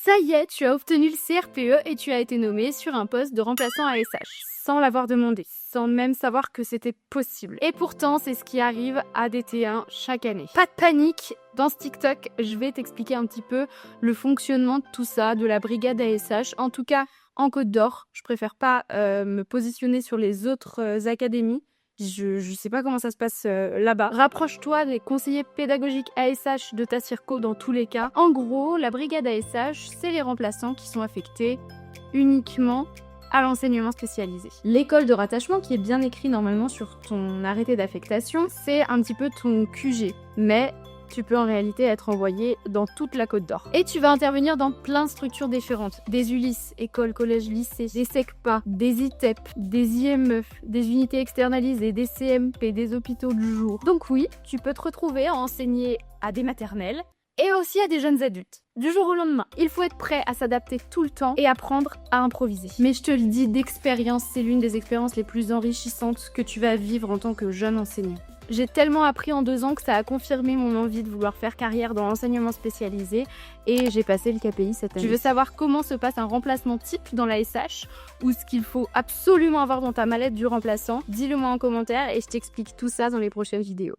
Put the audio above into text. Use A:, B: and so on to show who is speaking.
A: Ça y est, tu as obtenu le CRPE et tu as été nommé sur un poste de remplaçant ASH, sans l'avoir demandé, sans même savoir que c'était possible. Et pourtant, c'est ce qui arrive à des T1 chaque année. Pas de panique, dans ce TikTok, je vais t'expliquer un petit peu le fonctionnement de tout ça, de la brigade ASH, en tout cas en Côte d'Or. Je préfère pas me positionner sur les autres académies. Je sais pas comment ça se passe là-bas. Rapproche-toi des conseillers pédagogiques ASH de ta circo dans tous les cas. En gros, la brigade ASH, c'est les remplaçants qui sont affectés uniquement à l'enseignement spécialisé. L'école de rattachement, qui est bien écrit normalement sur ton arrêté d'affectation, c'est un petit peu ton QG. Mais tu peux en réalité être envoyé dans toute la Côte d'Or. Et tu vas intervenir dans plein de structures différentes. Des ULIS, écoles, collèges, lycées, des SECPA, des ITEP, des IME, des unités externalisées, des CMP, des hôpitaux du jour. Donc oui, tu peux te retrouver à enseigner à des maternelles et aussi à des jeunes adultes. Du jour au lendemain, il faut être prêt à s'adapter tout le temps et apprendre à improviser. Mais je te le dis d'expérience, c'est l'une des expériences les plus enrichissantes que tu vas vivre en tant que jeune enseignant. J'ai tellement appris en 2 ans que ça a confirmé mon envie de vouloir faire carrière dans l'enseignement spécialisé et j'ai passé le KPI cette année. Tu veux savoir comment se passe un remplacement type dans la SH ou ce qu'il faut absolument avoir dans ta mallette du remplaçant? Dis-le moi en commentaire et je t'explique tout ça dans les prochaines vidéos.